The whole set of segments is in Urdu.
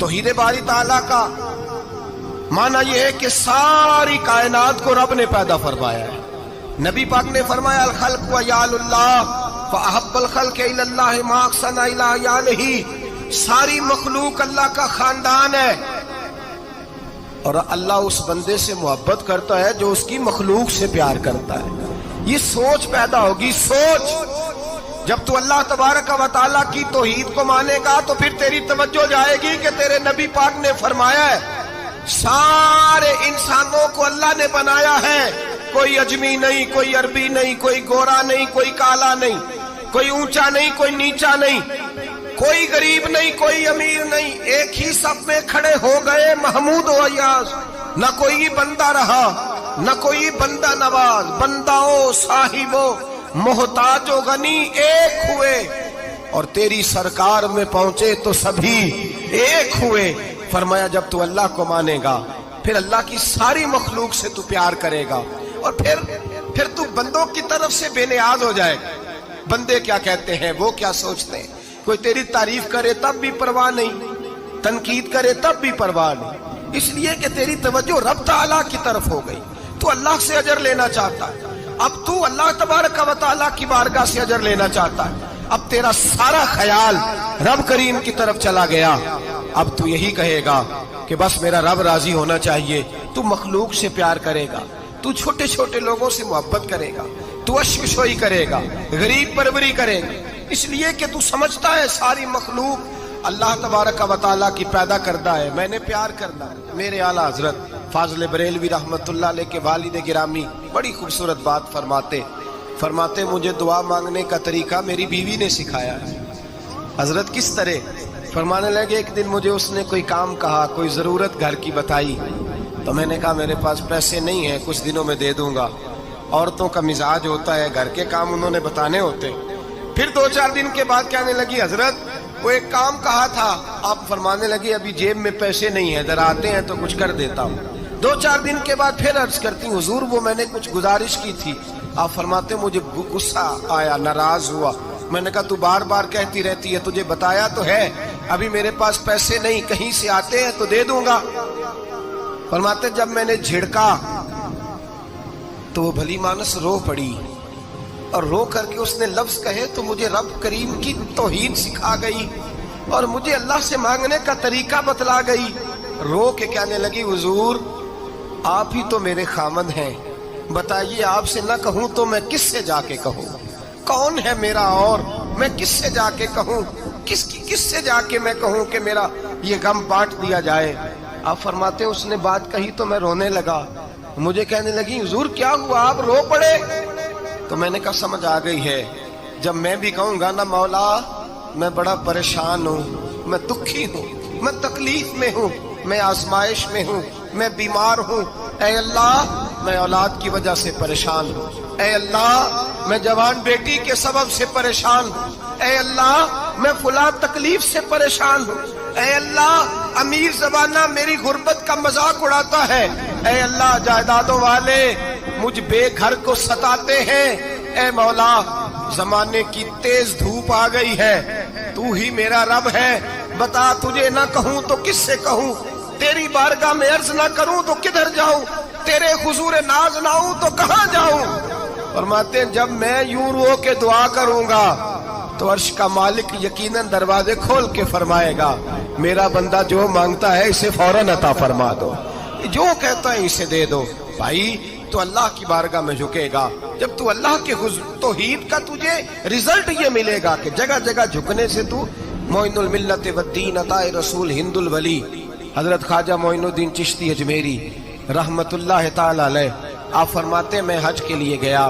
توحید باری تعالیٰ کا معنی یہ ہے کہ ساری کائنات کو رب نے پیدا فرمایا ہے. نبی پاک نے فرمایا الخلق وعیال اللہ فاحب الخلق الی اللہ ما احسن الی عیالہ. ساری مخلوق اللہ کا خاندان ہے اور اللہ اس بندے سے محبت کرتا ہے جو اس کی مخلوق سے پیار کرتا ہے. یہ سوچ پیدا ہوگی. سوچ جب تو اللہ تبارک و تعالیٰ کی توحید کو مانے گا تو پھر تیری توجہ جائے گی کہ تیرے نبی پاک نے فرمایا ہے سارے انسانوں کو اللہ نے بنایا ہے. کوئی اجمی نہیں, کوئی عربی نہیں, کوئی گورا نہیں, کوئی کالا نہیں, کوئی اونچا نہیں, کوئی نیچا نہیں, کوئی غریب نہیں, کوئی امیر نہیں. ایک ہی صف میں کھڑے ہو گئے محمود و ایاز. نہ کوئی بندہ رہا نہ کوئی بندہ نواز. بنداؤ صاحبو محتاج و غنی ایک ہوئے اور تیری سرکار میں پہنچے تو سبھی ایک ہوئے. فرمایا جب تو اللہ کو مانے گا پھر اللہ کی ساری مخلوق سے تو پیار کرے گا اور پھر تو بندوں کی طرف سے بے نیاز ہو جائے. بندے کیا کہتے ہیں, وہ کیا سوچتے ہیں. کوئی تیری تعریف کرے تب بھی پرواہ نہیں, تنقید کرے تب بھی پرواہ نہیں, اس لیے کہ تیری توجہ رب تعالیٰ کی طرف ہو گئی. تو اللہ سے اجر لینا چاہتا ہے. اب تو اللہ تبارک و تعالیٰ کی بارگاہ سے اجر لینا چاہتا ہے. اب تیرا سارا خیال رب کریم کی طرف چلا گیا. اب تو یہی کہے گا کہ بس میرا رب راضی ہونا چاہیے. تو مخلوق سے پیار کرے گا, تو چھوٹے چھوٹے لوگوں سے محبت کرے گا, تو اشکشوئی کرے گا, غریب پروری کرے گا. اس لیے کہ تو سمجھتا ہے ساری مخلوق اللہ تبارک و تعالیٰ کی پیدا کردہ ہے, میں نے پیار کرنا. میرے اعلیٰ حضرت فاضل بریلوی رحمت اللہ علیہ کے والد گرامی بڑی خوبصورت بات فرماتے مجھے دعا مانگنے کا طریقہ میری بیوی نے سکھایا ہے. حضرت کس طرح؟ فرمانے لگے ایک دن مجھے اس نے کوئی کام کہا, کوئی ضرورت گھر کی بتائی, تو میں نے کہا میرے پاس پیسے نہیں ہیں, کچھ دنوں میں دے دوں گا. عورتوں کا مزاج ہوتا ہے گھر کے کام انہوں نے بتانے ہوتے. پھر 2-4 دن کے بعد کہنے لگی حضرت وہ ایک کام کہا تھا. آپ فرمانے لگے ابھی جیب میں پیسے نہیں ہیں, ذرا آتے ہیں تو کچھ کر دیتا ہوں. 2-4 دن کے بعد پھر عرض کرتی ہوں حضور وہ میں نے کچھ گزارش کی تھی. آپ فرماتے مجھے غصہ آیا, ناراض ہوا. میں نے کہا تو بار بار کہتی رہتی ہے, تجھے بتایا تو ہے ابھی میرے پاس پیسے نہیں, کہیں سے آتے ہیں تو دے دوں گا. فرماتے جب میں نے جھڑکا تو وہ بھلی مانس رو پڑی اور رو کر کے اس نے لفظ کہے تو مجھے رب کریم کی توحید سکھا گئی اور مجھے اللہ سے مانگنے کا طریقہ بتلا گئی. رو کے کہنے لگی حضور آپ ہی تو میرے خامد ہیں, بتائیے آپ سے نہ کہوں تو میں کس سے جا کے کہوں؟ کون ہے میرا اور میں کس سے جا کے کہوں؟ کس سے جا کے میں کہوں کہ میرا یہ غم بانٹ دیا جائے؟ آپ فرماتے اس نے بات کہی تو میں رونے لگا. مجھے کہنے لگی حضور کیا ہوا, آپ رو پڑے؟ تو میں نے کہا سمجھ آ گئی ہے, جب میں بھی کہوں گا نا مولا میں بڑا پریشان ہوں, میں دکھی ہوں, میں تکلیف میں ہوں, میں آزمائش میں ہوں, میں بیمار ہوں, اے اللہ میں اولاد کی وجہ سے پریشان ہوں, اے اللہ میں جوان بیٹی کے سبب سے پریشان ہوں, اے اللہ میں فلاں تکلیف سے پریشان ہوں, اے اللہ امیر زبانہ میری غربت کا مذاق اڑاتا ہے, اے اللہ جائیدادوں والے مجھ بے گھر کو ستاتے ہیں, اے مولا زمانے کی تیز دھوپ آ گئی ہے, تو ہی میرا رب ہے, بتا تجھے نہ کہوں تو کس سے کہوں, تیری بارگاہ میں عرض نہ کروں تو کدھر جاؤں, تیرے حضور ناز نہ ہوں تو کہاں جاؤں؟ فرماتے ہیں جب میں یوں رو کے دعا کروں گا تو عرش کا مالک یقیناً دروازے کھول کے فرمائے گا میرا بندہ جو مانگتا ہے اسے فوراً عطا فرما دو, جو کہتا ہے اسے دے دو. بھائی تو اللہ کی بارگاہ میں جھکے گا جب تو اللہ کے توحید کا تجھے رزلٹ یہ ملے گا کہ جگہ جگہ جھکنے سے تو معین الملت والدین عطا رسول ہند الولی حضرت خواجہ معین الدین چشتی اجمیری رحمت اللہ تعالی علیہ. آپ فرماتے میں حج کے لیے گیا,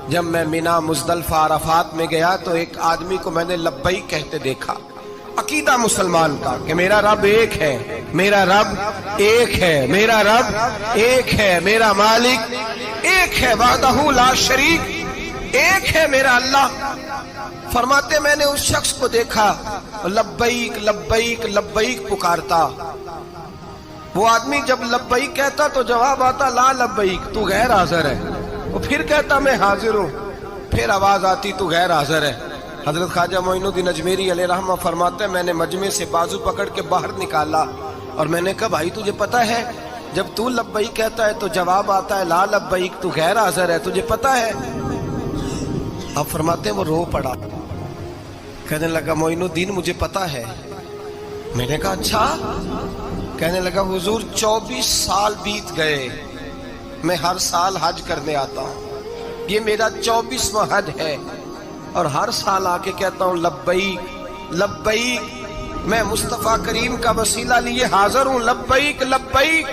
جب میں مینا مزدلفہ عرفات میں گیا تو ایک آدمی کو میں نے لبیک کہتے دیکھا. عقیدہ مسلمان کا کہ میرا رب ایک ہے, میرا رب ایک ہے, میرا رب ایک ہے, میرا مالک ایک ہے, وحدہ لا شریک ایک ہے میرا اللہ. فرماتے میں نے اس شخص کو دیکھا لبیک لبیک لبیک پکارتا. وہ آدمی جب لبیک کہتا تو جواب آتا لا لبیک تو غیر حاضر ہے. وہ پھر کہتا میں حاضر ہوں, پھر آواز آتی تو غیر حاضر ہے. حضرت خواجہ معین الدین اجمیری علیہ رحمہ فرماتے ہیں میں نے مجمع سے بازو پکڑ کے باہر نکالا اور میں نے کہا بھائی تجھے پتا ہے جب تو لبیک کہتا ہے تو جواب آتا ہے لا لبیک، تو غیر حاضر ہے، تجھے پتا ہے؟ اب فرماتے ہیں وہ رو پڑا، کہنے لگا معین الدین مجھے پتا ہے۔ میں نے کہا اچھا؟ کہنے لگا حضور 24 سال بیت گئے، میں ہر سال حج کرنے آتا ہوں، یہ میرا 24واں حج ہے، اور ہر سال آ کے کہتا ہوں لبیک لبیک، میں مصطفیٰ کریم کا وسیلہ لیے حاضر ہوں، لبیک لبیک۔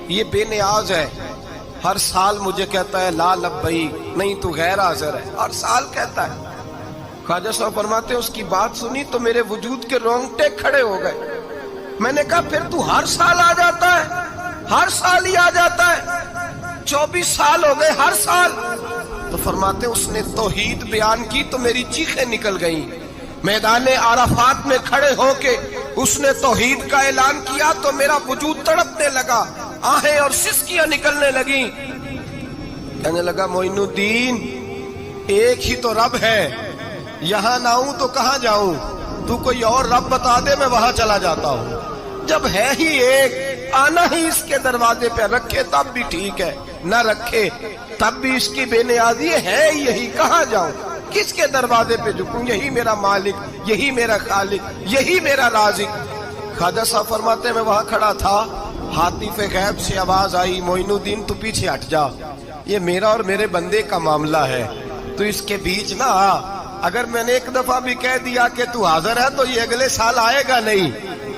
یہ بے نیاز ہے، ہر سال مجھے کہتا ہے لا لبیک، نہیں تو غیر حاضر ہے، ہر سال کہتا ہے۔ خواجہ صاحب فرماتے ہیں اس کی بات سنی تو میرے وجود کے رونگٹے کھڑے ہو گئے۔ میں نے کہا پھر تو ہر سال آ جاتا ہے، ہر سال ہی آ جاتا ہے، 24 سال ہو گئے ہر سال۔ تو فرماتے ہیں اس نے توحید بیان کی تو میری چیخیں نکل گئیں، میدان عرفات میں کھڑے ہو کے اس نے توحید کا اعلان کیا تو میرا وجود تڑپنے لگا، آہیں اور سسکیاں نکلنے لگیں۔ کہنے لگا معین الدین ایک ہی تو رب ہے، یہاں نہ ہوں تو کہاں جاؤں، تو کوئی اور رب بتا دے میں وہاں چلا جاتا ہوں، جب ہے ہی ایک آنا ہی اس کے دروازے پہ، رکھے تب بھی ٹھیک ہے نہ رکھے تب بھی اس کی بے نیازی ہے، یہی کہاں جاؤں، کس کے دروازے پہ جھکوں، یہی میرا مالک، یہی میرا خالق، یہی میرا رازق۔ خواجہ صاحب فرماتے ہیں میں وہاں کھڑا تھا، حاطف غیب سے آواز آئی معین الدین تو پیچھے ہٹ جا، یہ میرا اور میرے بندے کا معاملہ ہے، تو اس کے بیچ نہ آ، اگر میں نے ایک دفعہ بھی کہہ دیا کہ تو حاضر ہے تو یہ اگلے سال آئے گا نہیں،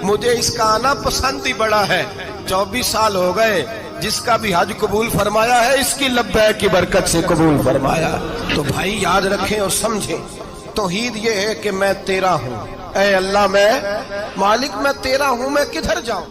مجھے اس کا آنا پسند ہی بڑا ہے۔ 24 سال ہو گئے، جس کا بھی حج قبول فرمایا ہے اس کی لبیک کی برکت سے قبول فرمایا۔ تو بھائی یاد رکھیں اور سمجھیں، توحید یہ ہے کہ میں تیرا ہوں، اے اللہ میں مالک میں تیرا ہوں، میں کدھر جاؤں؟